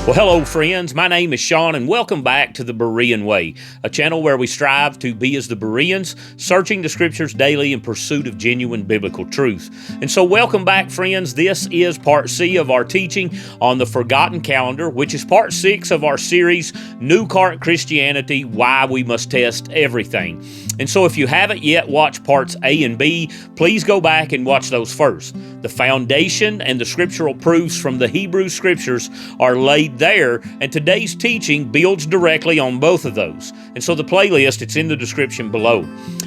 Well, hello, friends. My name is Sean, and welcome back to the Berean Way, a channel where we strive to be as the Bereans, searching the Scriptures daily in pursuit of genuine biblical truth. And so welcome back, friends. This is part C of our teaching on the Forgotten Calendar, which is part 6 of our series, New Current Christianity, Why We Must Test Everything. And so if you haven't yet watched parts A and B, please go back and watch those first. The foundation and the scriptural proofs from the Hebrew Scriptures are laid there, and today's teaching builds directly on both of those. And so the playlist, it's in the description below.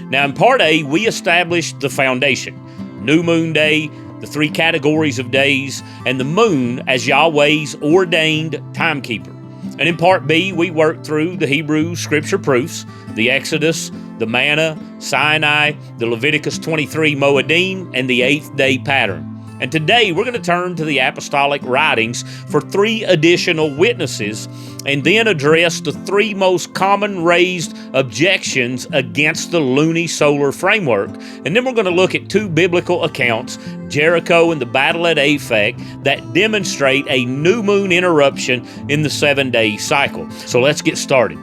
Now in part A, we established the foundation, New Moon Day, the 3 categories of days, and the moon as Yahweh's ordained timekeeper. And in part B, we worked through the Hebrew Scripture proofs, the Exodus, the manna, Sinai, the Leviticus 23 Moedim, and the 8th day pattern. And today we're going to turn to the Apostolic writings for 3 additional witnesses and then address the 3 most common raised objections against the luni-solar framework. And then we're going to look at 2 biblical accounts, Jericho and the Battle at Aphek, that demonstrate a new moon interruption in the 7-day cycle. So let's get started.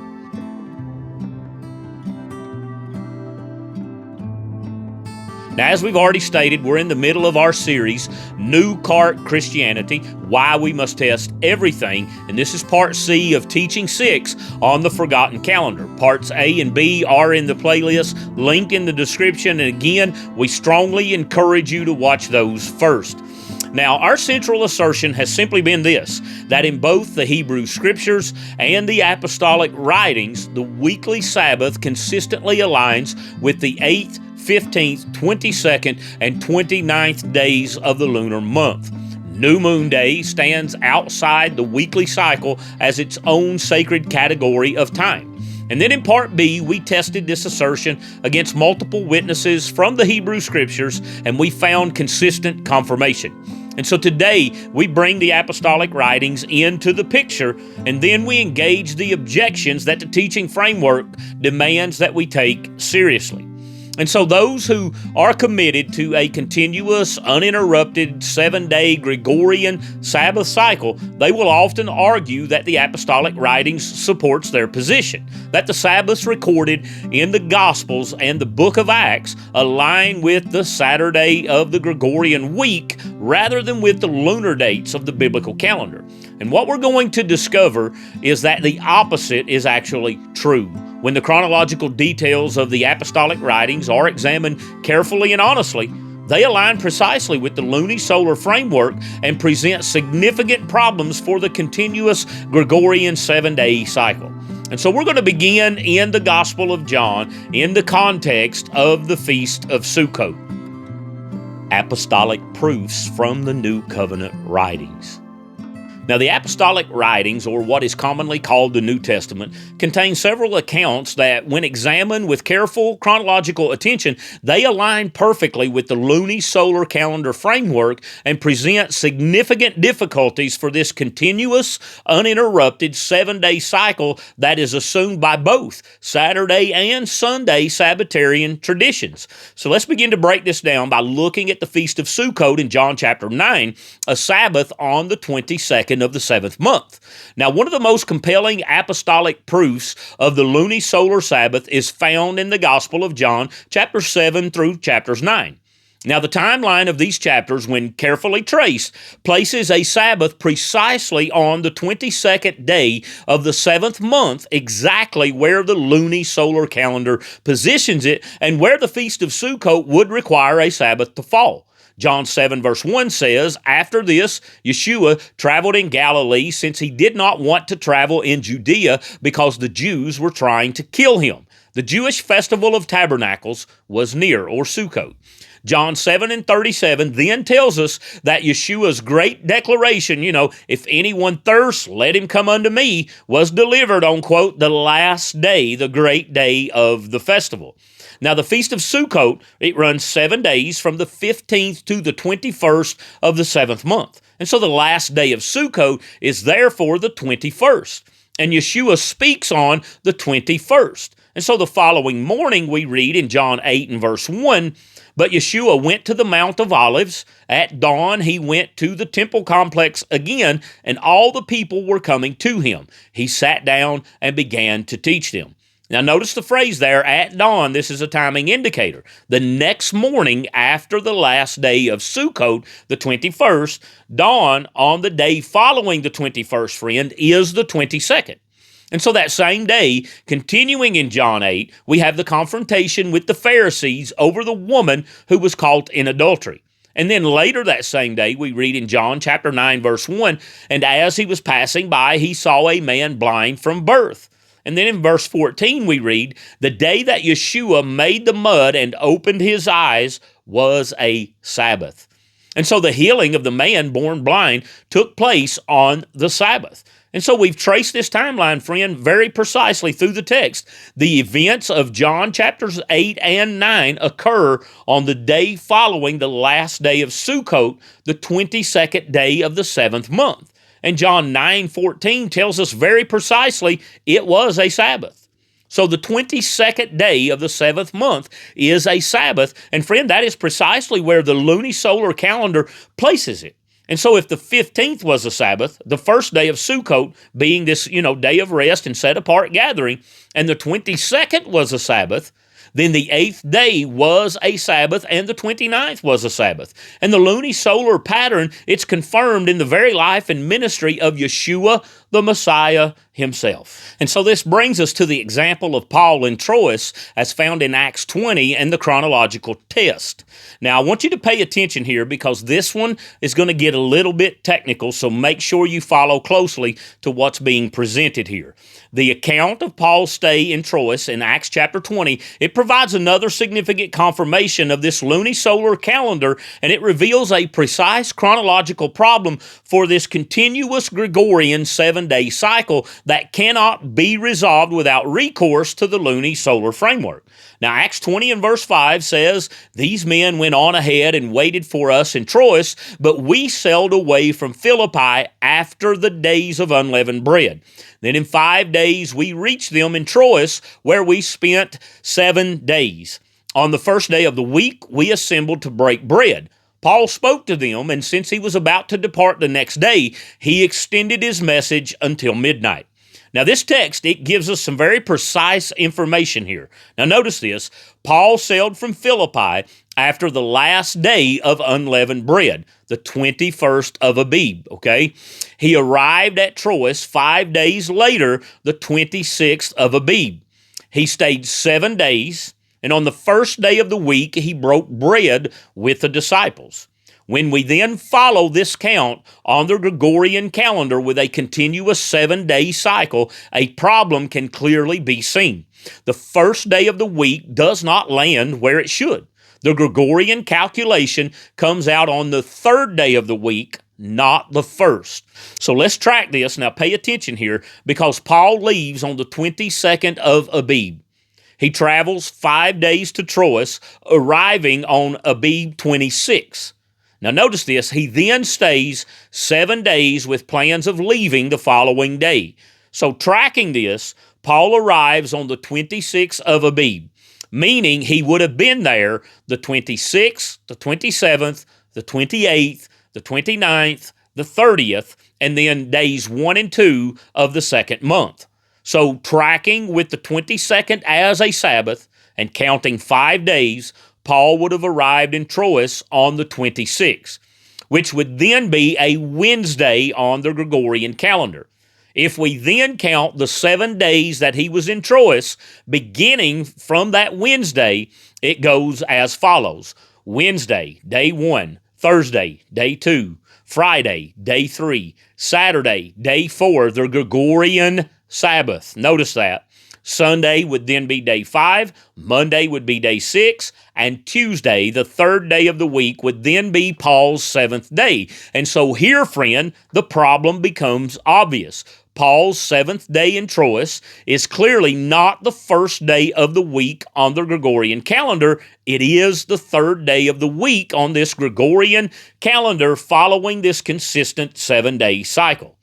Now, as we've already stated, we're in the middle of our series, New Current Christianity, Why We Must Test Everything, and this is part C of Teaching 6 on the Forgotten Calendar. Parts A and B are in the playlist, link in the description, and again, we strongly encourage you to watch those first. Now, our central assertion has simply been this, that in both the Hebrew Scriptures and the Apostolic writings, the weekly Sabbath consistently aligns with the 8th, 15th, 22nd, and 29th days of the lunar month. New Moon Day stands outside the weekly cycle as its own sacred category of time. And then in part B, we tested this assertion against multiple witnesses from the Hebrew Scriptures, and we found consistent confirmation. And so today, we bring the apostolic writings into the picture, and then we engage the objections that the teaching framework demands that we take seriously. And so those who are committed to a continuous, uninterrupted 7-day Gregorian Sabbath cycle, they will often argue that the apostolic writings supports their position, that the Sabbaths recorded in the Gospels and the book of Acts align with the Saturday of the Gregorian week rather than with the lunar dates of the biblical calendar. And what we're going to discover is that the opposite is actually true. When the chronological details of the apostolic writings are examined carefully and honestly, they align precisely with the luni-solar framework and present significant problems for the continuous Gregorian 7-day cycle. And so we're going to begin in the Gospel of John in the context of the Feast of Sukkot. Apostolic proofs from the New Covenant writings. Now, the apostolic writings, or what is commonly called the New Testament, contain several accounts that, when examined with careful chronological attention, they align perfectly with the luni-solar calendar framework and present significant difficulties for this continuous, uninterrupted 7-day cycle that is assumed by both Saturday and Sunday Sabbatarian traditions. So let's begin to break this down by looking at the Feast of Sukkot in John chapter 9, a Sabbath on the 22nd of the 7th month. Now, one of the most compelling apostolic proofs of the luni-solar Sabbath is found in the Gospel of John, chapter 7 through chapters 9. Now, the timeline of these chapters, when carefully traced, places a Sabbath precisely on the 22nd day of the 7th month, exactly where the luni-solar calendar positions it and where the Feast of Sukkot would require a Sabbath to fall. John 7 verse 1 says, "After this, Yeshua traveled in Galilee, since he did not want to travel in Judea because the Jews were trying to kill him. The Jewish festival of tabernacles was near," or Sukkot. John 7 and 37 then tells us that Yeshua's great declaration, if anyone thirsts, let him come unto me, was delivered on, quote, the last day, the great day of the festival. Now, the Feast of Sukkot, it runs 7 days from the 15th to the 21st of the 7th month. And so the last day of Sukkot is therefore the 21st. And Yeshua speaks on the 21st. And so the following morning we read in John 8 and verse 1, But Yeshua went to the Mount of Olives. At dawn, he went to the temple complex again, and all the people were coming to him. He sat down and began to teach them. Now notice the phrase there, at dawn. This is a timing indicator. The next morning after the last day of Sukkot, the 21st, dawn on the day following the 21st, friend, is the 22nd. And so that same day, continuing in John 8, we have the confrontation with the Pharisees over the woman who was caught in adultery. And then later that same day, we read in John chapter 9, verse 1, and as he was passing by, he saw a man blind from birth. And then in verse 14, we read, the day that Yeshua made the mud and opened his eyes was a Sabbath. And so the healing of the man born blind took place on the Sabbath. And so we've traced this timeline, friend, very precisely through the text. The events of John chapters 8 and 9 occur on the day following the last day of Sukkot, the 22nd day of the 7th month. And John 9:14 tells us very precisely it was a Sabbath. So the 22nd day of the 7th month is a Sabbath. And friend, that is precisely where the luni-solar calendar places it. And so if the 15th was a Sabbath, the first day of Sukkot being this, day of rest and set apart gathering, and the 22nd was a Sabbath, then the 8th day was a Sabbath and the 29th was a Sabbath. And the luni-solar pattern, it's confirmed in the very life and ministry of Yeshua, the Messiah himself. And so this brings us to the example of Paul in Troas as found in Acts 20 and the chronological test. Now, I want you to pay attention here because this one is going to get a little bit technical, so make sure you follow closely to what's being presented here. The account of Paul's stay in Troas in Acts chapter 20, it provides another significant confirmation of this luni-solar calendar, and it reveals a precise chronological problem for this continuous Gregorian 7-day cycle that cannot be resolved without recourse to the luni-solar framework. Now, Acts 20 and verse 5 says, these men went on ahead and waited for us in Troas, but we sailed away from Philippi after the days of unleavened bread. Then in 5 days we reached them in Troas, where we spent 7 days. On the first day of the week, we assembled to break bread. Paul spoke to them, and since he was about to depart the next day, he extended his message until midnight. Now, this text, it gives us some very precise information here. Now, notice this. Paul sailed from Philippi after the last day of unleavened bread, the 21st of Abib, okay? He arrived at Troas 5 days later, the 26th of Abib. He stayed 7 days, and on the first day of the week, he broke bread with the disciples. When we then follow this count on the Gregorian calendar with a continuous 7-day cycle, a problem can clearly be seen. The first day of the week does not land where it should. The Gregorian calculation comes out on the third day of the week, not the first. So let's track this. Now pay attention here, because Paul leaves on the 22nd of Abib. He travels 5 days to Troas, arriving on Abib 26. Now notice this, he then stays 7 days with plans of leaving the following day. So tracking this, Paul arrives on the 26th of Abib, meaning he would have been there the 26th, the 27th, the 28th, the 29th, the 30th, and then days 1 and 2 of the second month. So tracking with the 22nd as a Sabbath and counting 5 days, Paul would have arrived in Troas on the 26th, which would then be a Wednesday on the Gregorian calendar. If we then count the 7 days that he was in Troas, beginning from that Wednesday, it goes as follows. Wednesday, day 1, Thursday, day 2, Friday, day 3, Saturday, day 4, the Gregorian Sabbath. Notice that. Sunday would then be day 5, Monday would be day 6, and Tuesday, the third day of the week, would then be Paul's 7th day. And so here, friend, the problem becomes obvious. Paul's 7th day in Troas is clearly not the first day of the week on the Gregorian calendar. It is the third day of the week on this Gregorian calendar following this consistent 7-day cycle.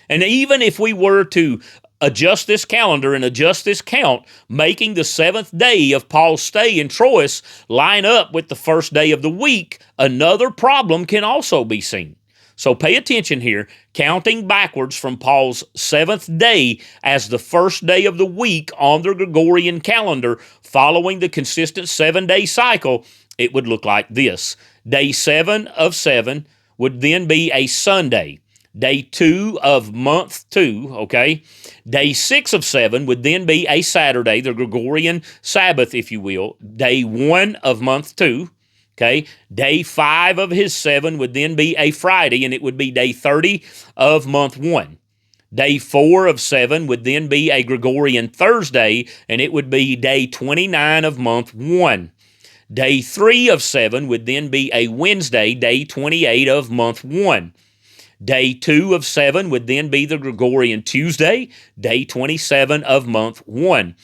And even if we were to adjust this calendar and adjust this count, making the seventh day of Paul's stay in Troas line up with the first day of the week, another problem can also be seen. So pay attention here, counting backwards from Paul's seventh day as the first day of the week on the Gregorian calendar, following the consistent 7-day cycle, it would look like this. Day 7 of 7 would then be a Sunday. Day 2 of month 2, okay? Day 6 of 7 would then be a Saturday, the Gregorian Sabbath, if you will. Day 1 of month 2, okay? Day 5 of his 7 would then be a Friday, and it would be day 30 of month 1. Day 4 of 7 would then be a Gregorian Thursday, and it would be day 29 of month 1. Day 3 of 7 would then be a Wednesday, day 28 of month 1. Day 2 of 7 would then be the Gregorian Tuesday, day 27 of month 1.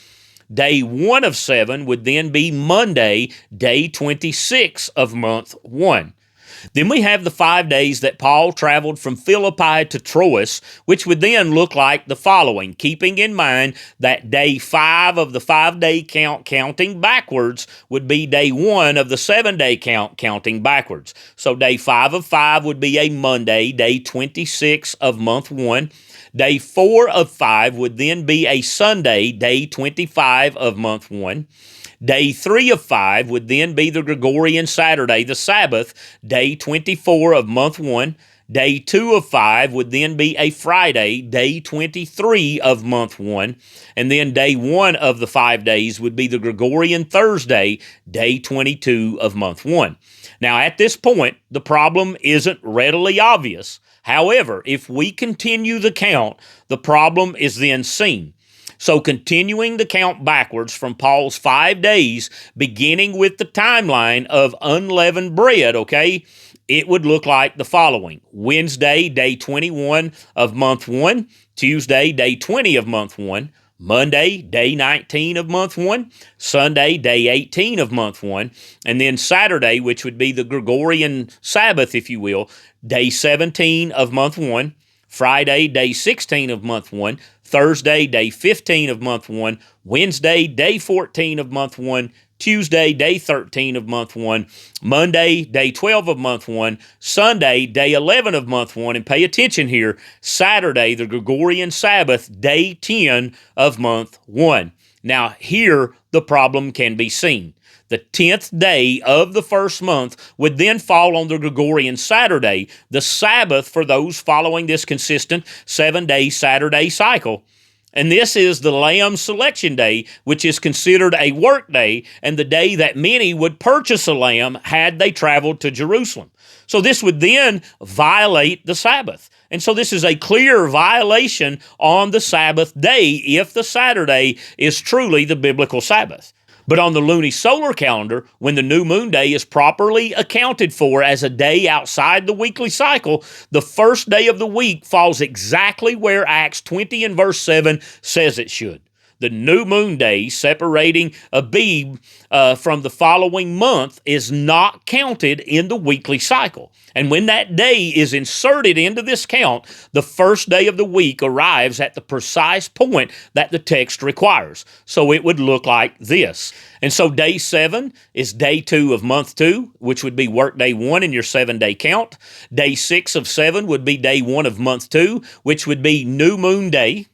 Day 1 of 7 would then be Monday, day 26 of month 1. Then we have the 5 days that Paul traveled from Philippi to Troas, which would then look like the following, keeping in mind that day 5 of the 5-day count counting backwards would be day 1 of the 7-day count counting backwards. So day 5 of 5 would be a Monday, day 26 of month 1. Day 4 of 5 would then be a Sunday, day 25 of month 1. Day 3 of 5 would then be the Gregorian Saturday, the Sabbath, day 24 of month 1. Day 2 of 5 would then be a Friday, day 23 of month 1. And then day 1 of the 5 days would be the Gregorian Thursday, day 22 of month 1. Now, at this point, the problem isn't readily obvious. However, if we continue the count, the problem is then seen. So continuing the count backwards from Paul's 5 days, beginning with the timeline of unleavened bread, okay, it would look like the following. Wednesday, day 21 of month 1. Tuesday, day 20 of month 1. Monday, day 19 of month 1. Sunday, day 18 of month 1. And then Saturday, which would be the Gregorian Sabbath, if you will, day 17 of month 1. Friday, day 16 of month 1. Thursday, day 15 of month 1. Wednesday, day 14 of month 1. Tuesday, day 13 of month 1. Monday, day 12 of month 1. Sunday, day 11 of month 1. And pay attention here, Saturday, the Gregorian Sabbath, day 10 of month 1. Now, here the problem can be seen. The 10th day of the first month would then fall on the Gregorian Saturday, the Sabbath for those following this consistent 7-day Saturday cycle. And this is the Lamb Selection Day, which is considered a work day and the day that many would purchase a lamb had they traveled to Jerusalem. So this would then violate the Sabbath. And so this is a clear violation on the Sabbath day if the Saturday is truly the biblical Sabbath. But on the luni-solar calendar, when the new moon day is properly accounted for as a day outside the weekly cycle, the first day of the week falls exactly where Acts 20 and verse 7 says it should. The new moon day separating Abib from the following month is not counted in the weekly cycle. And when that day is inserted into this count, the first day of the week arrives at the precise point that the text requires. So it would look like this. And so day 7 is day 2 of month 2, which would be work day 1 in your 7-day count. Day 6 of 7 would be day 1 of month 2, which would be new moon day.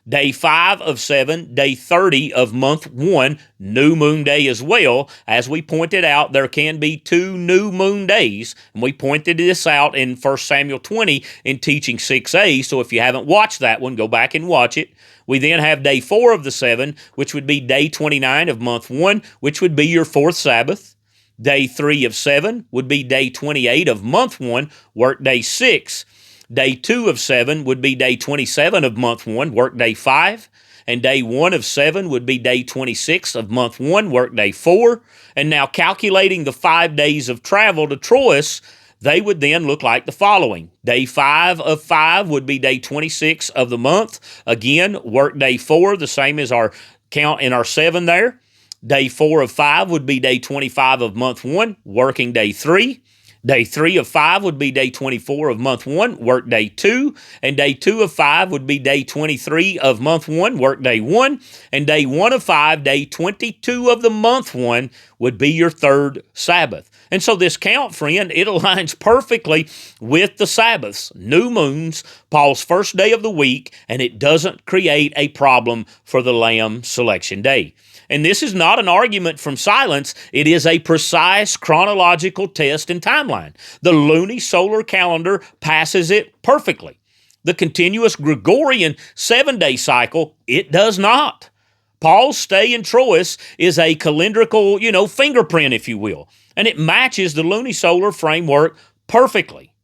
Day 5 of 7, day 30 of month 1, new moon day as well. As we pointed out, there can be 2 new moon days, and we pointed this out in 1 Samuel 20 in Teaching 6a, so if you haven't watched that one, go back and watch it. We then have day 4 of the 7, which would be day 29 of month 1, which would be your 4th Sabbath. Day 3 of 7 would be day 28 of month 1, work day 6. Day 2 of 7 would be day 27 of month 1, work day 5. And day 1 of 7 would be day 26 of month 1, work day 4. And now calculating the 5 days of travel to Troas, they would then look like the following. Day 5 of 5 would be day 26 of the month. Again, work day 4, the same as our count in our 7 there. Day 4 of 5 would be day 25 of month 1, working day 3. Day 3 of 5 would be day 24 of month 1, work day 2. And day 2 of 5 would be day 23 of month 1, work day 1. And day 1 of 5, day 22 of the month 1, would be your third Sabbath. And so this count, friend, it aligns perfectly with the Sabbaths, new moons, Paul's first day of the week, and it doesn't create a problem for the Lamb selection day. And this is not an argument from silence. It is a precise chronological test and timeline. The luni-solar calendar passes it perfectly. The continuous Gregorian 7-day cycle, it does not. Paul's stay in Troas is a calendrical, fingerprint, if you will, and it matches the luni-solar framework perfectly.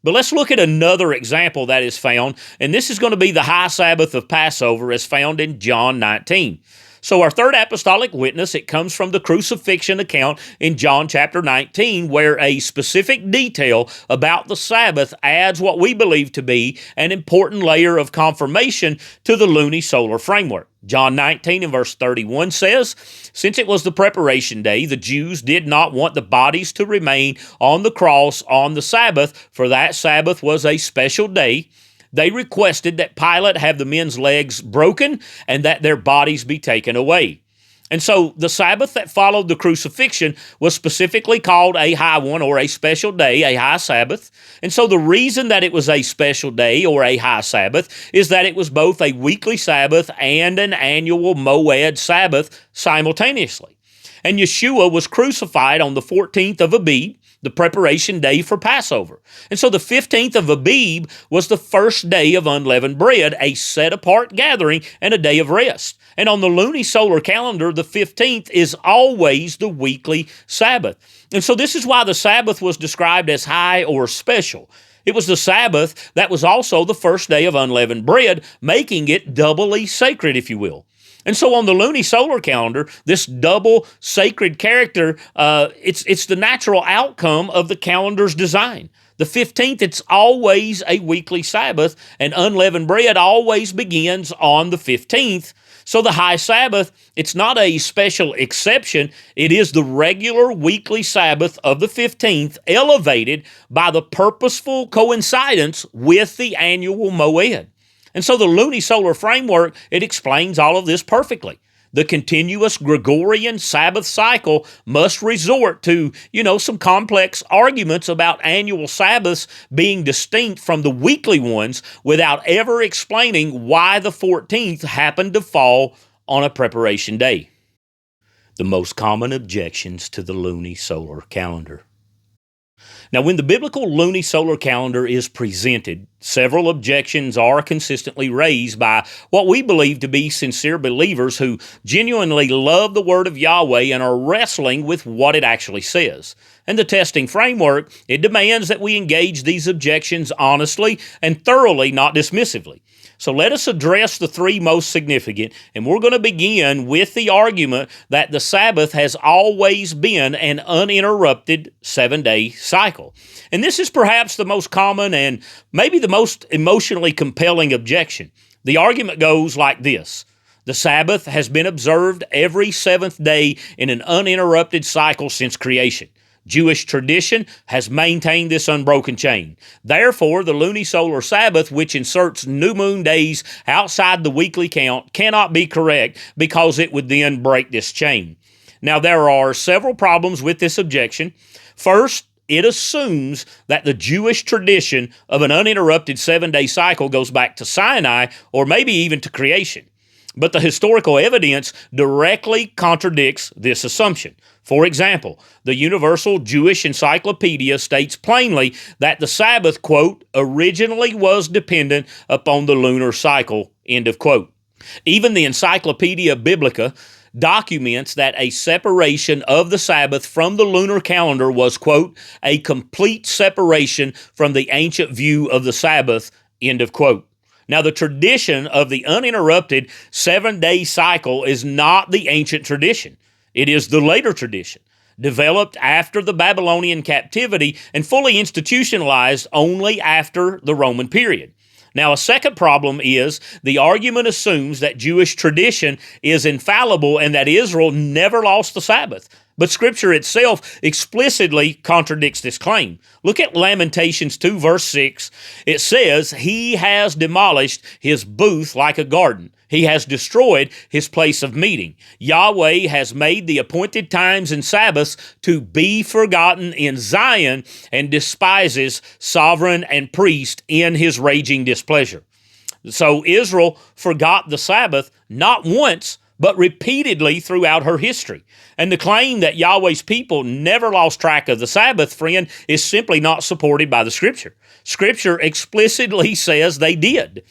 But let's look at another example that is found, and this is going to be the High Sabbath of Passover as found in John 19. So our third apostolic witness, it comes from the crucifixion account in John chapter 19, where a specific detail about the Sabbath adds what we believe to be an important layer of confirmation to the luni-solar framework. John 19 and verse 31 says, "Since it was the preparation day, the Jews did not want the bodies to remain on the cross on the Sabbath, for that Sabbath was a special day. They requested that Pilate have the men's legs broken and that their bodies be taken away." And so the Sabbath that followed the crucifixion was specifically called a high one, or a special day, a high Sabbath. And so the reason that it was a special day or a high Sabbath is that it was both a weekly Sabbath and an annual Moed Sabbath simultaneously. And Yeshua was crucified on the 14th of Abib, the preparation day for Passover. And so the 15th of Abib was the first day of unleavened bread, a set-apart gathering and a day of rest. And on the luni-solar calendar, the 15th is always the weekly Sabbath. And so this is why the Sabbath was described as high or special. It was the Sabbath that was also the first day of unleavened bread, making it doubly sacred, if you will. And so on the luni-solar calendar, this double sacred character, it's the natural outcome of the calendar's design. The 15th, it's always a weekly Sabbath, and unleavened bread always begins on the 15th. So the high Sabbath, it's not a special exception. It is the regular weekly Sabbath of the 15th, elevated by the purposeful coincidence with the annual Moed. And so the luni-solar framework, it explains all of this perfectly. The continuous Gregorian Sabbath cycle must resort to, some complex arguments about annual Sabbaths being distinct from the weekly ones without ever explaining why the 14th happened to fall on a preparation day. The most common objections to the luni-solar calendar. Now, when the biblical luni-solar calendar is presented, several objections are consistently raised by what we believe to be sincere believers who genuinely love the Word of Yahweh and are wrestling with what it actually says. And the testing framework, it demands that we engage these objections honestly and thoroughly, not dismissively. So let us address the three most significant, and we're going to begin with the argument that the Sabbath has always been an uninterrupted 7-day cycle. And this is perhaps the most common and maybe the most emotionally compelling objection. The argument goes like this: the Sabbath has been observed every seventh day in an uninterrupted cycle since creation. Jewish tradition has maintained this unbroken chain. Therefore, the luni-solar Sabbath, which inserts new moon days outside the weekly count, cannot be correct because it would then break this chain. Now, there are several problems with this objection. First, it assumes that the Jewish tradition of an uninterrupted 7-day cycle goes back to Sinai or maybe even to creation. But the historical evidence directly contradicts this assumption. For example, the Universal Jewish Encyclopedia states plainly that the Sabbath, quote, originally was dependent upon the lunar cycle, end of quote. Even the Encyclopedia Biblica documents that a separation of the Sabbath from the lunar calendar was, quote, a complete separation from the ancient view of the Sabbath, end of quote. Now, the tradition of the uninterrupted 7-day cycle is not the ancient tradition. It is the later tradition, developed after the Babylonian captivity and fully institutionalized only after the Roman period. Now, a second problem is the argument assumes that Jewish tradition is infallible and that Israel never lost the Sabbath. But Scripture itself explicitly contradicts this claim. Look at Lamentations 2, verse 6. It says, He has demolished his booth like a garden. He has destroyed his place of meeting. Yahweh has made the appointed times and Sabbaths to be forgotten in Zion, and despises sovereign and priest in his raging displeasure. So Israel forgot the Sabbath not once, but repeatedly throughout her history. And the claim that Yahweh's people never lost track of the Sabbath, friend, is simply not supported by the Scripture. Scripture explicitly says they did.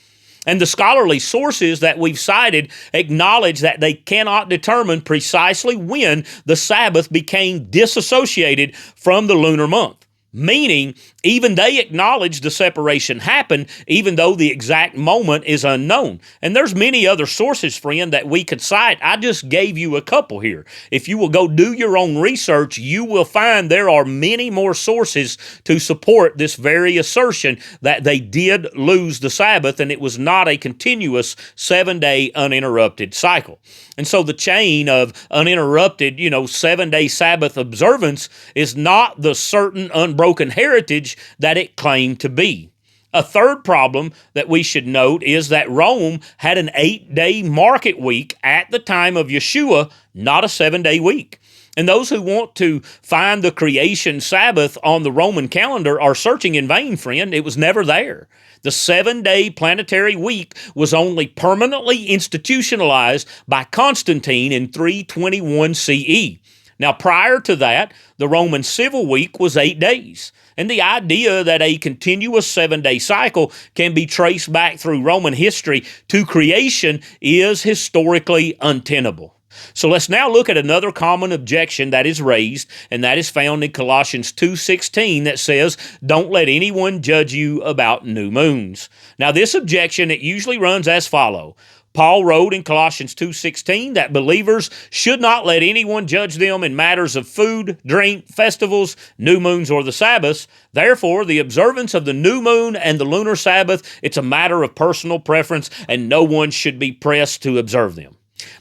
And the scholarly sources that we've cited acknowledge that they cannot determine precisely when the Sabbath became disassociated from the lunar month. Meaning, even they acknowledge the separation happened, even though the exact moment is unknown. And there's many other sources, friend, that we could cite. I just gave you a couple here. If you will go do your own research, you will find there are many more sources to support this very assertion that they did lose the Sabbath, and it was not a continuous 7-day uninterrupted cycle. And so the chain of uninterrupted, 7-day Sabbath observance is not the certain unbroken heritage that it claimed to be. A third problem that we should note is that Rome had an 8-day market week at the time of Yeshua, not a 7-day week. And those who want to find the creation Sabbath on the Roman calendar are searching in vain, friend. It was never there. The 7-day planetary week was only permanently institutionalized by Constantine in 321 CE. Now, prior to that, the Roman civil week was 8 days. And the idea that a continuous 7-day cycle can be traced back through Roman history to creation is historically untenable. So let's now look at another common objection that is raised, and that is found in Colossians 2:16 that says, don't let anyone judge you about new moons. Now this objection, it usually runs as follows. Paul wrote in Colossians 2:16 that believers should not let anyone judge them in matters of food, drink, festivals, new moons, or the Sabbaths. Therefore, the observance of the new moon and the lunar Sabbath, it's a matter of personal preference, and no one should be pressed to observe them.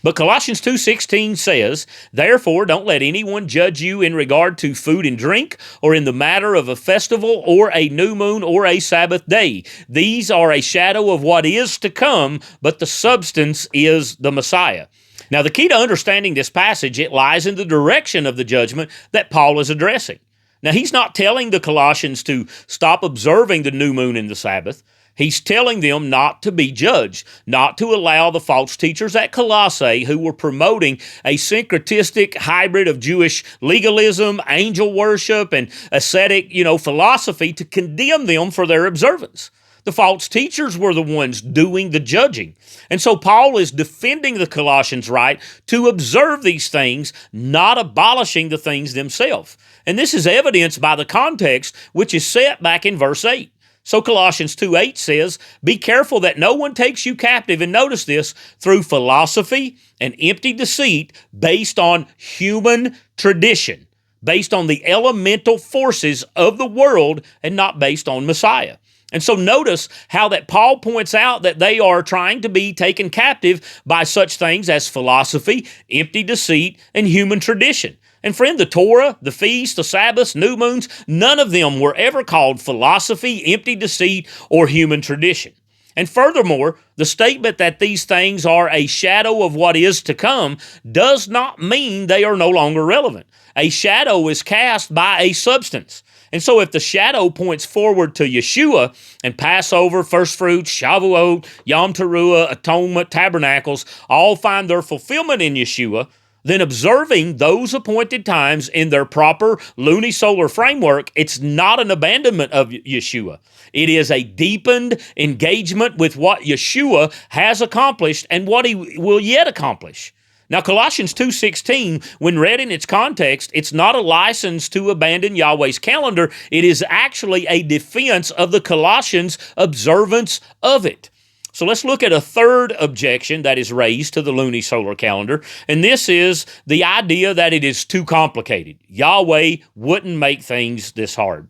But Colossians 2:16 says, therefore, don't let anyone judge you in regard to food and drink, or in the matter of a festival, or a new moon, or a Sabbath day. These are a shadow of what is to come, but the substance is the Messiah. Now, the key to understanding this passage, it lies in the direction of the judgment that Paul is addressing. Now, he's not telling the Colossians to stop observing the new moon and the Sabbath. He's telling them not to be judged, not to allow the false teachers at Colossae who were promoting a syncretistic hybrid of Jewish legalism, angel worship, and ascetic, philosophy to condemn them for their observance. The false teachers were the ones doing the judging. And so Paul is defending the Colossians' right to observe these things, not abolishing the things themselves. And this is evidenced by the context, which is set back in verse 8. So Colossians 2:8 says, be careful that no one takes you captive, and notice this, through philosophy and empty deceit based on human tradition, based on the elemental forces of the world and not based on Messiah. And so notice how that Paul points out that they are trying to be taken captive by such things as philosophy, empty deceit, and human tradition. And friend, the Torah, the feasts, the Sabbaths, new moons, none of them were ever called philosophy, empty deceit, or human tradition. And furthermore, the statement that these things are a shadow of what is to come does not mean they are no longer relevant. A shadow is cast by a substance. And so if the shadow points forward to Yeshua, and Passover, first fruits, Shavuot, Yom Teruah, Atonement, Tabernacles, all find their fulfillment in Yeshua, then observing those appointed times in their proper luni-solar framework, it's not an abandonment of Yeshua. It is a deepened engagement with what Yeshua has accomplished and what he will yet accomplish. Now, Colossians 2:16, when read in its context, it's not a license to abandon Yahweh's calendar. It is actually a defense of the Colossians' observance of it. So let's look at a third objection that is raised to the luni-solar calendar, and this is the idea that it is too complicated. Yahweh wouldn't make things this hard.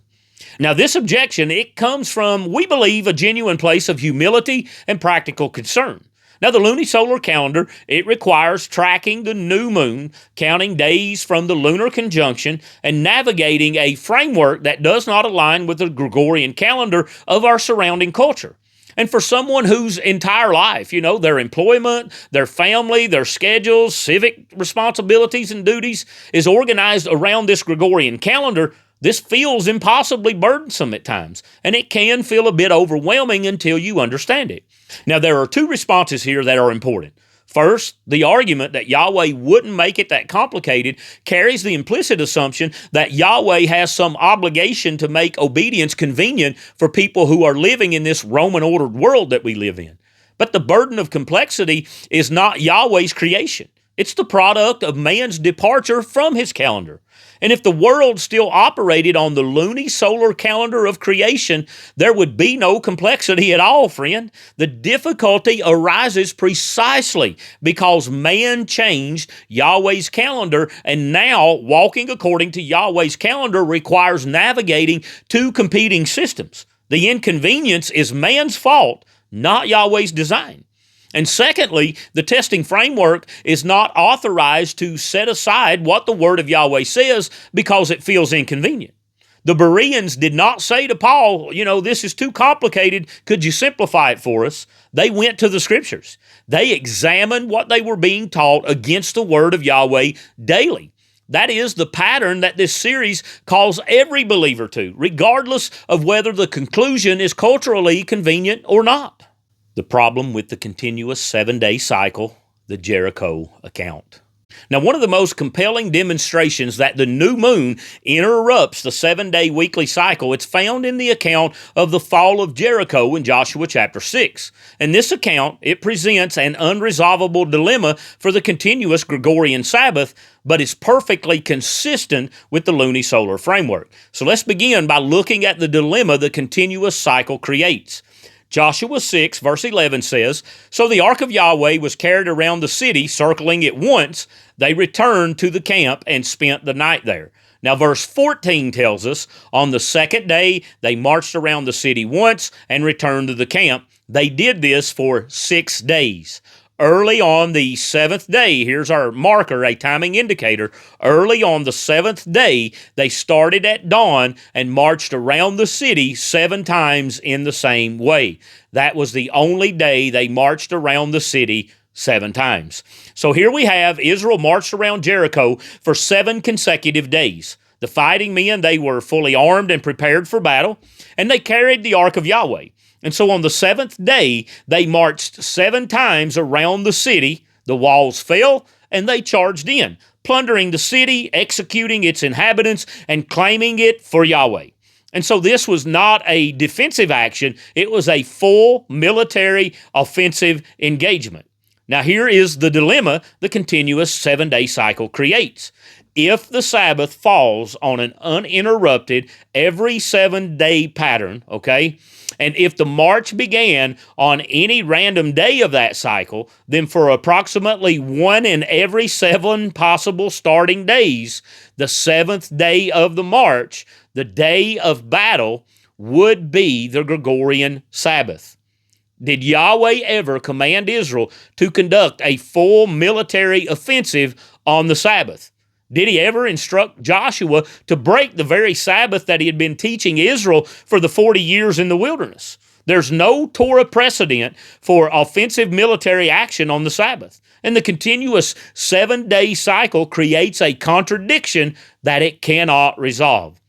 Now, this objection, it comes from, we believe, a genuine place of humility and practical concern. Now, the luni-solar calendar, it requires tracking the new moon, counting days from the lunar conjunction, and navigating a framework that does not align with the Gregorian calendar of our surrounding culture. And for someone whose entire life, their employment, their family, their schedules, civic responsibilities and duties is organized around this Gregorian calendar, this feels impossibly burdensome at times, and it can feel a bit overwhelming until you understand it. Now, there are two responses here that are important. First, the argument that Yahweh wouldn't make it that complicated carries the implicit assumption that Yahweh has some obligation to make obedience convenient for people who are living in this Roman-ordered world that we live in. But the burden of complexity is not Yahweh's creation. It's the product of man's departure from his calendar. And if the world still operated on the luni-solar calendar of creation, there would be no complexity at all, friend. The difficulty arises precisely because man changed Yahweh's calendar, and now walking according to Yahweh's calendar requires navigating two competing systems. The inconvenience is man's fault, not Yahweh's design. And secondly, the testing framework is not authorized to set aside what the Word of Yahweh says because it feels inconvenient. The Bereans did not say to Paul, this is too complicated. Could you simplify it for us? They went to the Scriptures. They examined what they were being taught against the Word of Yahweh daily. That is the pattern that this series calls every believer to, regardless of whether the conclusion is culturally convenient or not. The problem with the continuous 7-day cycle, the Jericho account. Now, one of the most compelling demonstrations that the new moon interrupts the 7-day weekly cycle, it's found in the account of the fall of Jericho in Joshua chapter 6. And this account, it presents an unresolvable dilemma for the continuous Gregorian Sabbath, but is perfectly consistent with the luni-solar framework. So let's begin by looking at the dilemma the continuous cycle creates. Joshua 6, verse 11 says, "So the ark of Yahweh was carried around the city, circling it once. They returned to the camp and spent the night there." Now, verse 14 tells us, "On the second day, they marched around the city once and returned to the camp. They did this for 6 days. Early on the 7th day," here's our marker, a timing indicator. "Early on the 7th day, they started at dawn and marched around the city 7 times in the same way." That was the only day they marched around the city 7 times. So here we have Israel marched around Jericho for 7 consecutive days. The fighting men, they were fully armed and prepared for battle, and they carried the ark of Yahweh. And so on the 7th day, they marched 7 times around the city. The walls fell, and they charged in, plundering the city, executing its inhabitants, and claiming it for Yahweh. And so this was not a defensive action. It was a full military offensive engagement. Now here is the dilemma the continuous 7-day cycle creates. If the Sabbath falls on an uninterrupted every 7-day pattern, okay, and if the march began on any random day of that cycle, then for approximately 1 in every 7 possible starting days, the 7th day of the march, the day of battle, would be the Gregorian Sabbath. Did Yahweh ever command Israel to conduct a full military offensive on the Sabbath? Did he ever instruct Joshua to break the very Sabbath that he had been teaching Israel for the 40 years in the wilderness? There's no Torah precedent for offensive military action on the Sabbath. And the continuous 7-day cycle creates a contradiction that it cannot resolve.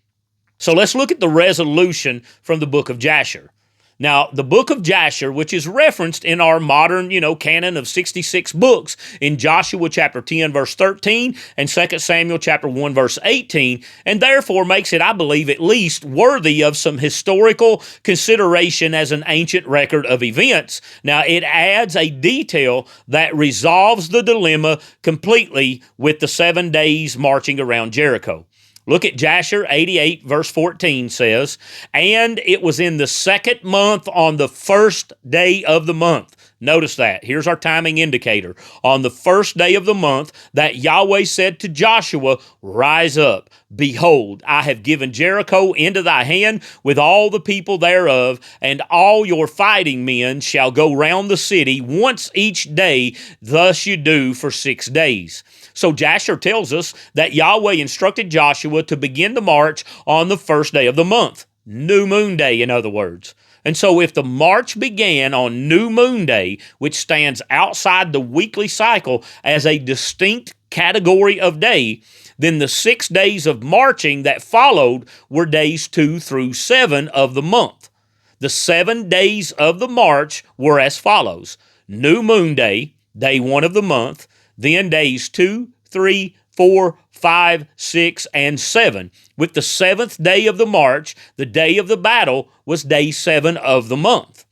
So let's look at the resolution from the book of Jasher. Now, the book of Jasher, which is referenced in our modern, canon of 66 books in Joshua chapter 10, verse 13, and 2 Samuel chapter 1, verse 18, and therefore makes it, I believe, at least worthy of some historical consideration as an ancient record of events. Now, it adds a detail that resolves the dilemma completely with the 7 days marching around Jericho. Look at Jasher 88, verse 14 says, "And it was in the second month on the first day of the month." Notice that. Here's our timing indicator. On the first day of the month, that Yahweh said to Joshua, "Rise up. Behold, I have given Jericho into thy hand with all the people thereof, and all your fighting men shall go round the city once each day. Thus you do for 6 days." So Jasher tells us that Yahweh instructed Joshua to begin the march on the first day of the month. New moon day, in other words. And so if the march began on New Moon Day, which stands outside the weekly cycle as a distinct category of day, then the 6 days of marching that followed were days 2 through 7 of the month. The 7 days of the march were as follows: New Moon Day, day 1 of the month, then days 2, 3, 4, 5, 6, and 7. With the 7th day of the march, the day of the battle, was day 7 of the month.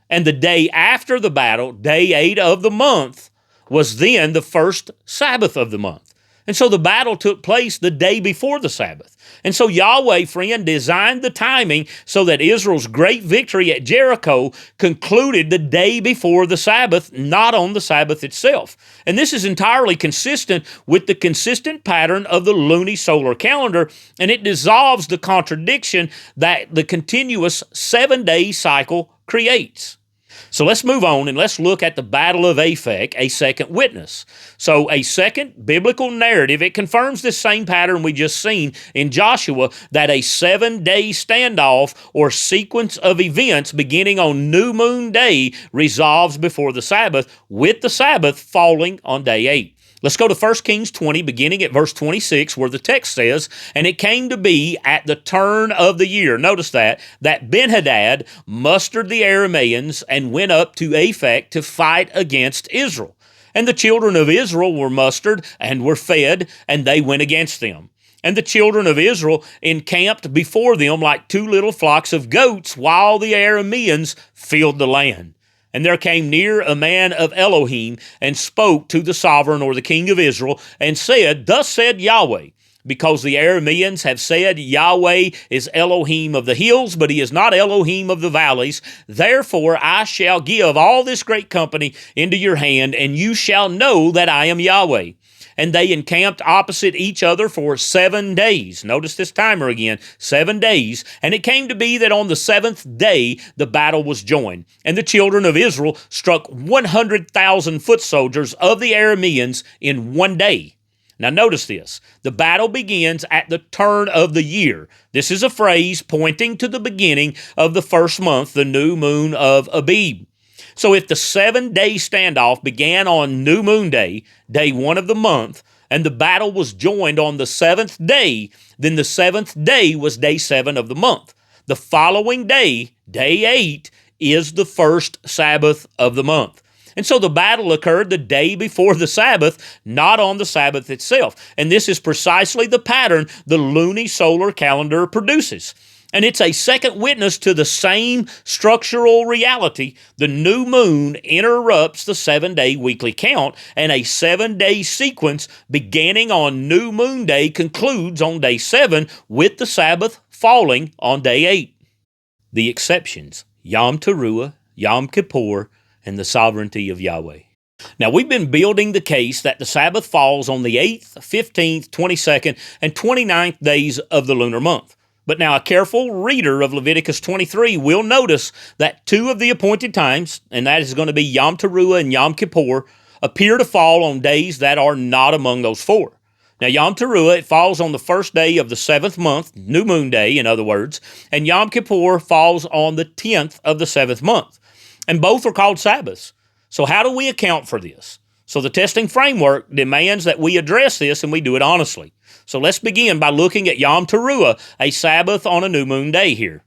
And the day after the battle, day 8 of the month, was then the first Sabbath of the month. And so the battle took place the day before the Sabbath. And so Yahweh, friend, designed the timing so that Israel's great victory at Jericho concluded the day before the Sabbath, not on the Sabbath itself. And this is entirely consistent with the consistent pattern of the luni-solar calendar, and it dissolves the contradiction that the continuous 7-day cycle creates. So let's move on and let's look at the Battle of Aphek, a second witness. So a second biblical narrative, it confirms this same pattern we just seen in Joshua, that a 7-day standoff or sequence of events beginning on New Moon Day resolves before the Sabbath, with the Sabbath falling on day 8. Let's go to 1 Kings 20, beginning at verse 26, where the text says, "And it came to be at the turn of the year," notice that Ben-Hadad mustered the Arameans and went up to Aphek to fight against Israel. And the children of Israel were mustered and were fed, and they went against them. And the children of Israel encamped before them like 2 little flocks of goats, while the Arameans filled the land. And there came near a man of Elohim, and spoke to the sovereign or the king of Israel, and said, Thus said Yahweh, because the Arameans have said, Yahweh is Elohim of the hills, but he is not Elohim of the valleys. Therefore I shall give all this great company into your hand, and you shall know that I am Yahweh. And they encamped opposite each other for 7 days. Notice this timer again, 7 days. And it came to be that on the 7th day the battle was joined. And the children of Israel struck 100,000 foot soldiers of the Arameans in 1 day. Now notice this. The battle begins at the turn of the year. This is a phrase pointing to the beginning of the first month, the new moon of Abib. So if the 7-day standoff began on New Moon Day, day 1 of the month, and the battle was joined on the 7th day, then the 7th day was day 7 of the month. The following day, day 8, is the first Sabbath of the month. And so the battle occurred the day before the Sabbath, not on the Sabbath itself. And this is precisely the pattern the luni-solar calendar produces. And it's a second witness to the same structural reality. The new moon interrupts the 7-day weekly count, and a 7-day sequence beginning on New Moon Day concludes on day 7, with the Sabbath falling on day 8. The exceptions: Yom Teruah, Yom Kippur, and the sovereignty of Yahweh. Now, we've been building the case that the Sabbath falls on the 8th, 15th, 22nd, and 29th days of the lunar month. But now a careful reader of Leviticus 23 will notice that 2 of the appointed times, and that is going to be Yom Teruah and Yom Kippur, appear to fall on days that are not among those 4. Now, Yom Teruah, it falls on the first day of the 7th month, New Moon Day, in other words, and Yom Kippur falls on the 10th of the 7th month. And both are called Sabbaths. So how do we account for this? So the testing framework demands that we address this, and we do it honestly. So let's begin by looking at Yom Teruah, a Sabbath on a new moon day here.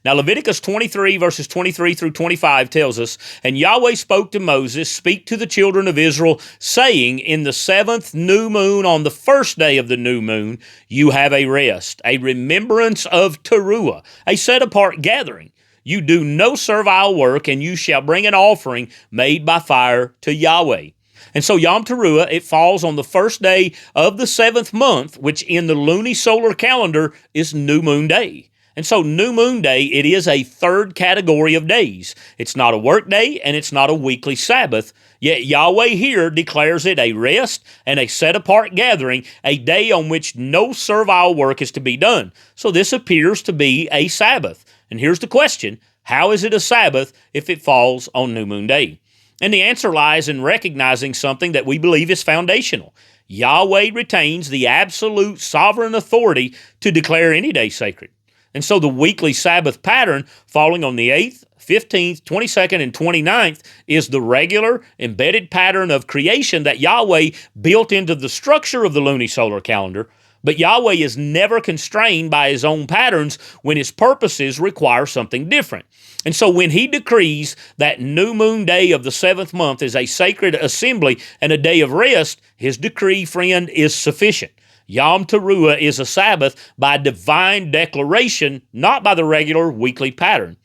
Now Leviticus 23 verses 23 through 25 tells us, And Yahweh spoke to Moses, Speak to the children of Israel, saying, In the 7th new moon on the first day of the new moon, you have a rest, a remembrance of Teruah, a set-apart gathering. You do no servile work, and you shall bring an offering made by fire to Yahweh. And so Yom Teruah, it falls on the first day of the seventh month, which in the luni-solar calendar is New Moon Day. And so New Moon Day, it is a third category of days. It's not a work day and it's not a weekly Sabbath, yet Yahweh here declares it a rest and a set-apart gathering, a day on which no servile work is to be done. So this appears to be a Sabbath. And here's the question: how is it a Sabbath if it falls on New Moon Day? And the answer lies in recognizing something that we believe is foundational. Yahweh retains the absolute sovereign authority to declare any day sacred. And so the weekly Sabbath pattern falling on the 8th, 15th, 22nd, and 29th is the regular embedded pattern of creation that Yahweh built into the structure of the luni-solar calendar. But Yahweh is never constrained by his own patterns when his purposes require something different. And so when he decrees that New Moon Day of the seventh month is a sacred assembly and a day of rest, his decree, friend, is sufficient. Yom Teruah is a Sabbath by divine declaration, not by the regular weekly pattern.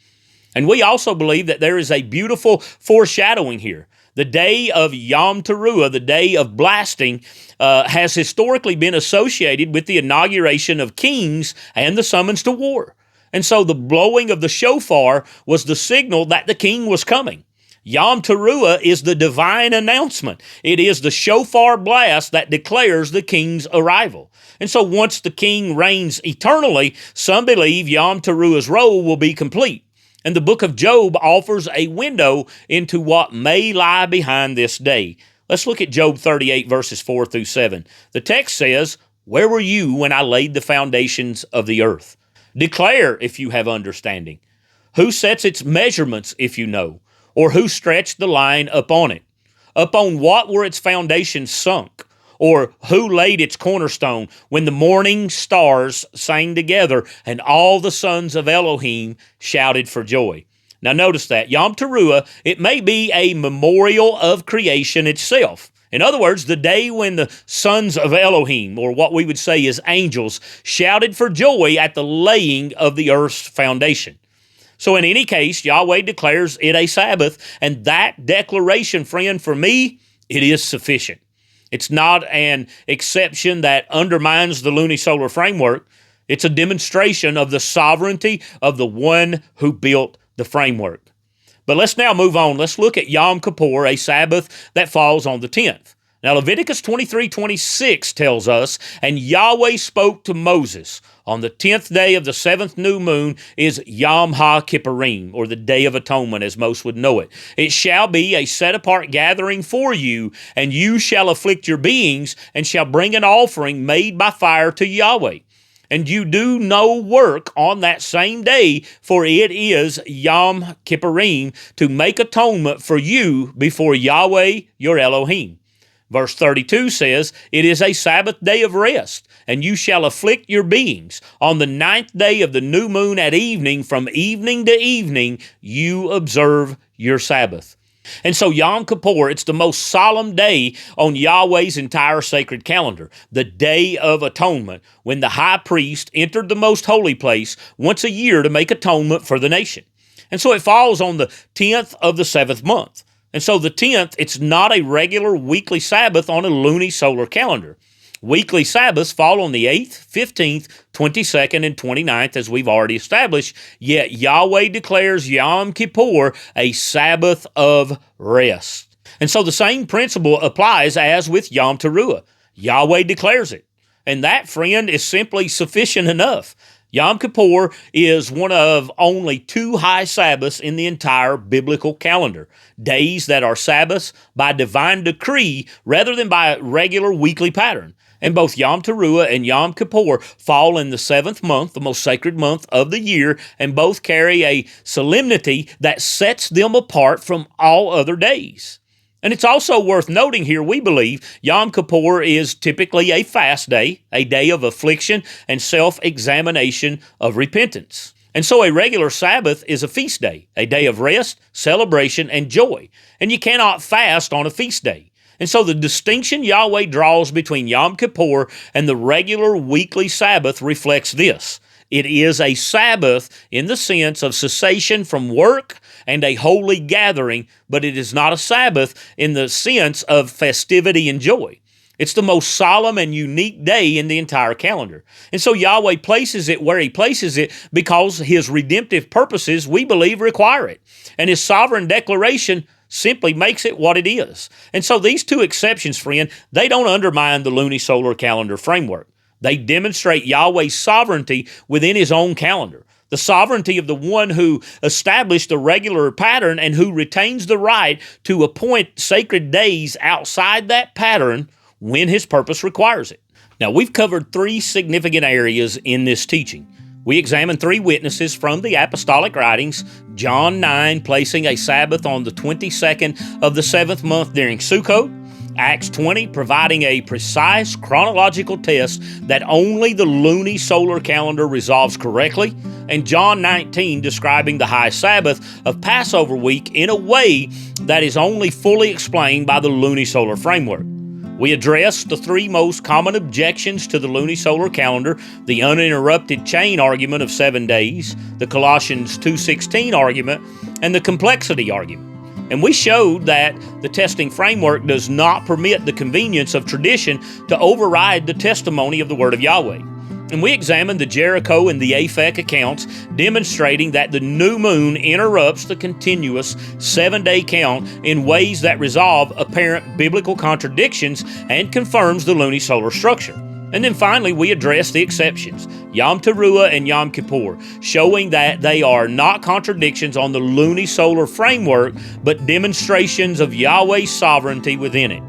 And we also believe that there is a beautiful foreshadowing here. The day of Yom Teruah, the day of blasting, has historically been associated with the inauguration of kings and the summons to war. And so the blowing of the shofar was the signal that the king was coming. Yom Teruah is the divine announcement. It is the shofar blast that declares the king's arrival. And so once the king reigns eternally, some believe Yom Teruah's role will be complete. And the book of Job offers a window into what may lie behind this day. Let's look at Job 38, verses 4 through 7. The text says, "Where were you when I laid the foundations of the earth? Declare if you have understanding. Who sets its measurements if you know? Or who stretched the line upon it? Upon what were its foundations sunk? Or who laid its cornerstone when the morning stars sang together and all the sons of Elohim shouted for joy?" Now notice that Yom Teruah, it may be a memorial of creation itself. In other words, the day when the sons of Elohim, or what we would say is angels, shouted for joy at the laying of the earth's foundation. So in any case, Yahweh declares it a Sabbath, and that declaration, friend, for me, it is sufficient. It's not an exception that undermines the luni-solar framework. It's a demonstration of the sovereignty of the one who built the framework. But let's now move on. Let's look at Yom Kippur, a Sabbath that falls on the 10th. Now, Leviticus 23:26 tells us, "And Yahweh spoke to Moses, on the 10th day of the seventh new moon is Yom HaKippurim, or the Day of Atonement, as most would know it. It shall be a set-apart gathering for you, and you shall afflict your beings, and shall bring an offering made by fire to Yahweh. And you do no work on that same day, for it is Yom Kippurim, to make atonement for you before Yahweh your Elohim." Verse 32 says, "It is a Sabbath day of rest, and you shall afflict your beings. On the 9th day of the new moon at evening, from evening to evening, you observe your Sabbath." And so Yom Kippur, it's the most solemn day on Yahweh's entire sacred calendar, the Day of Atonement, when the high priest entered the most holy place once a year to make atonement for the nation. And so it falls on the 10th of the seventh month. And so the 10th, it's not a regular weekly Sabbath on a luni-solar calendar. Weekly Sabbaths fall on the 8th, 15th, 22nd, and 29th, as we've already established, yet Yahweh declares Yom Kippur a Sabbath of rest. And so the same principle applies as with Yom Teruah. Yahweh declares it, and that, friend, is simply sufficient enough. Yom Kippur is one of only 2 high Sabbaths in the entire biblical calendar, days that are Sabbaths by divine decree rather than by regular weekly pattern. And both Yom Teruah and Yom Kippur fall in the 7th month, the most sacred month of the year, and both carry a solemnity that sets them apart from all other days. And it's also worth noting here, we believe, Yom Kippur is typically a fast day, a day of affliction and self-examination of repentance. And so a regular Sabbath is a feast day, a day of rest, celebration, and joy. And you cannot fast on a feast day. And so the distinction Yahweh draws between Yom Kippur and the regular weekly Sabbath reflects this. It is a Sabbath in the sense of cessation from work and a holy gathering, but it is not a Sabbath in the sense of festivity and joy. It's the most solemn and unique day in the entire calendar. And so Yahweh places it where He places it because His redemptive purposes, we believe, require it. And His sovereign declaration simply makes it what it is. And so these two exceptions, friend, they don't undermine the luni-solar calendar framework. They demonstrate Yahweh's sovereignty within His own calendar, the sovereignty of the one who established the regular pattern and who retains the right to appoint sacred days outside that pattern when His purpose requires it. Now, we've covered three significant areas in this teaching. We examined three witnesses from the Apostolic writings: John 9, placing a Sabbath on the 22nd of the 7th month during Sukkot; Acts 20, providing a precise chronological test that only the luni-solar calendar resolves correctly; and John 19, describing the High Sabbath of Passover week in a way that is only fully explained by the luni-solar framework. We addressed the three most common objections to the luni-solar calendar: the uninterrupted chain argument of 7 days, the Colossians 2:16 argument, and the complexity argument. And we showed that the testing framework does not permit the convenience of tradition to override the testimony of the Word of Yahweh. And we examined the Jericho and the Aphek accounts, demonstrating that the new moon interrupts the continuous 7-day count in ways that resolve apparent biblical contradictions and confirms the luni-solar structure. And then finally, we addressed the exceptions, Yom Teruah and Yom Kippur, showing that they are not contradictions on the luni-solar framework, but demonstrations of Yahweh's sovereignty within it.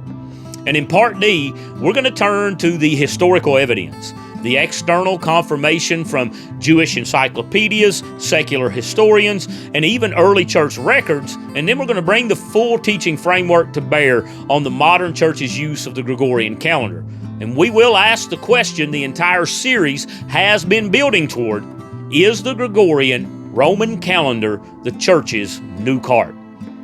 And in Part D, we're going to turn to the historical evidence, the external confirmation from Jewish encyclopedias, secular historians, and even early church records, and then we're going to bring the full teaching framework to bear on the modern church's use of the Gregorian calendar. And we will ask the question the entire series has been building toward: is the Gregorian Roman calendar the church's new cart?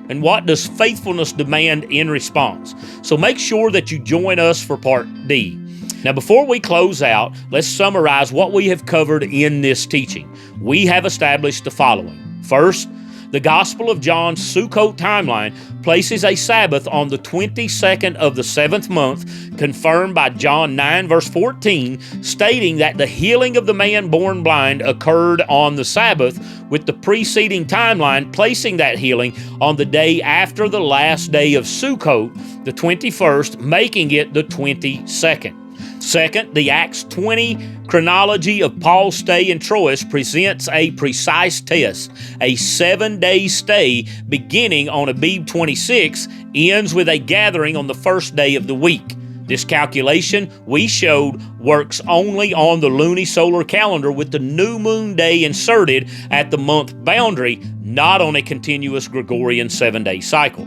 And what does faithfulness demand in response? So make sure that you join us for Part D. Now, before we close out, let's summarize what we have covered in this teaching. We have established the following. First, the Gospel of John's Sukkot timeline places a Sabbath on the 22nd of the 7th month, confirmed by John 9, verse 14, stating that the healing of the man born blind occurred on the Sabbath, with the preceding timeline placing that healing on the day after the last day of Sukkot, the 21st, making it the 22nd. Second, the Acts 20 chronology of Paul's stay in Troas presents a precise test. A 7-day stay beginning on Abib 26 ends with a gathering on the first day of the week. This calculation, we showed, works only on the luni-solar calendar, with the new moon day inserted at the month boundary, not on a continuous Gregorian 7-day cycle.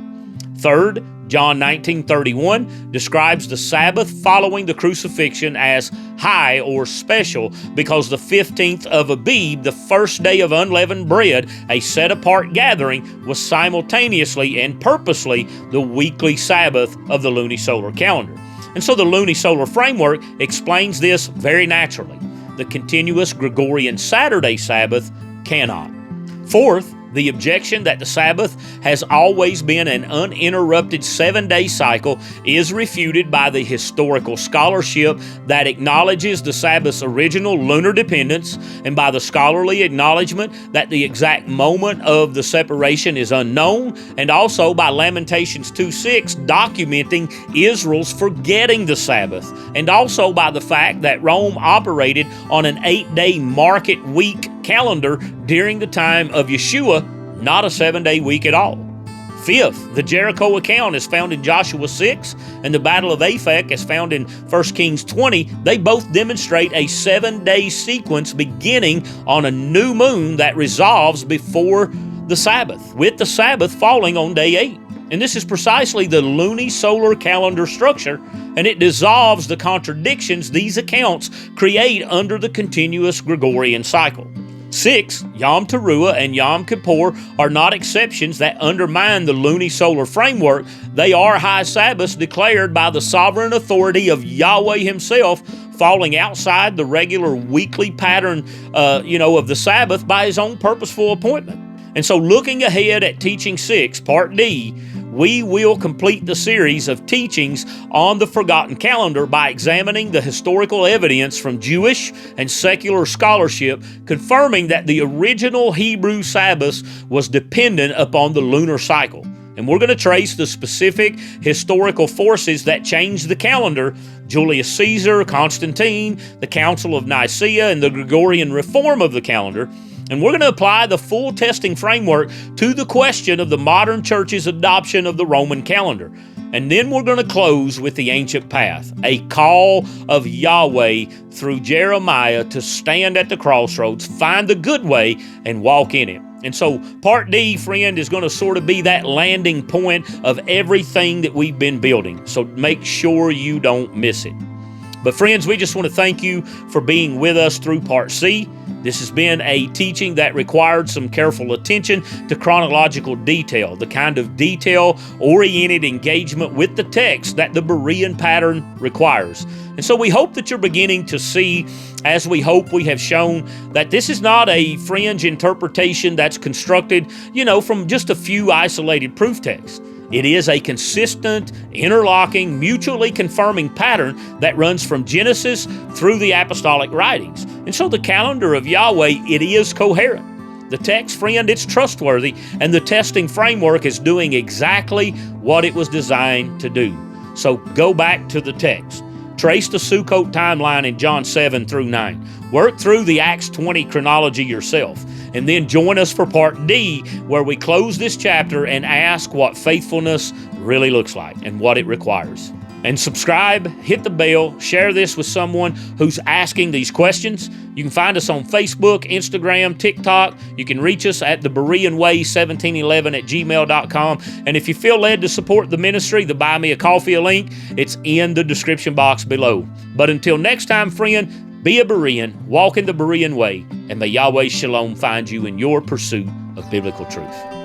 Third, John 19:31 describes the Sabbath following the crucifixion as high or special because the 15th of Abib, the first day of unleavened bread, a set-apart gathering, was simultaneously and purposely the weekly Sabbath of the luni-solar calendar. And so the luni-solar framework explains this very naturally. The continuous Gregorian Saturday Sabbath cannot. Fourth, the objection that the Sabbath has always been an uninterrupted 7-day cycle is refuted by the historical scholarship that acknowledges the Sabbath's original lunar dependence, and by the scholarly acknowledgement that the exact moment of the separation is unknown, and also by Lamentations 2:6 documenting Israel's forgetting the Sabbath, and also by the fact that Rome operated on an 8-day market week calendar during the time of Yeshua, not a 7-day week at all. Fifth, the Jericho account is found in Joshua 6, and the Battle of Aphek is found in 1 Kings 20. They both demonstrate a 7-day sequence beginning on a new moon that resolves before the Sabbath, with the Sabbath falling on day 8. And this is precisely the luni-solar calendar structure, and it dissolves the contradictions these accounts create under the continuous Gregorian cycle. 6, Yom Teruah and Yom Kippur are not exceptions that undermine the luni-solar framework. They are High Sabbaths declared by the sovereign authority of Yahweh Himself falling outside the regular weekly pattern, of the Sabbath by his own purposeful appointment. And so looking ahead at Teaching 6, Part D, we will complete the series of teachings on the forgotten calendar by examining the historical evidence from Jewish and secular scholarship confirming that the original Hebrew Sabbath was dependent upon the lunar cycle. And we're going to trace the specific historical forces that changed the calendar: Julius Caesar, Constantine, the Council of Nicaea, and the Gregorian reform of the calendar. And we're going to apply the full testing framework to the question of the modern church's adoption of the Roman calendar. And then we're going to close with the ancient path, a call of Yahweh through Jeremiah to stand at the crossroads, find the good way, and walk in it. And so Part D, friend, is going to sort of be that landing point of everything that we've been building. So make sure you don't miss it. But friends, we just want to thank you for being with us through Part C. This has been a teaching that required some careful attention to chronological detail, the kind of detail-oriented engagement with the text that the Berean pattern requires. And so we hope that you're beginning to see, as we hope we have shown, that this is not a fringe interpretation that's constructed, from just a few isolated proof texts. It is a consistent, interlocking, mutually confirming pattern that runs from Genesis through the Apostolic writings. And so the calendar of Yahweh, it is coherent. The text, friend, it's trustworthy, and the testing framework is doing exactly what it was designed to do. So go back to the text. Trace the Sukkot timeline in John 7 through 9. Work through the Acts 20 chronology yourself. And then join us for Part D, where we close this chapter and ask what faithfulness really looks like and what it requires. And subscribe, hit the bell, share this with someone who's asking these questions. You can find us on Facebook, Instagram, TikTok. You can reach us at the Berean Way 1711 at gmail.com. And if you feel led to support the ministry, the Buy Me a Coffee link, it's in the description box below. But until next time, friend, be a Berean, walk in the Berean way, and may Yahweh Shalom find you in your pursuit of biblical truth.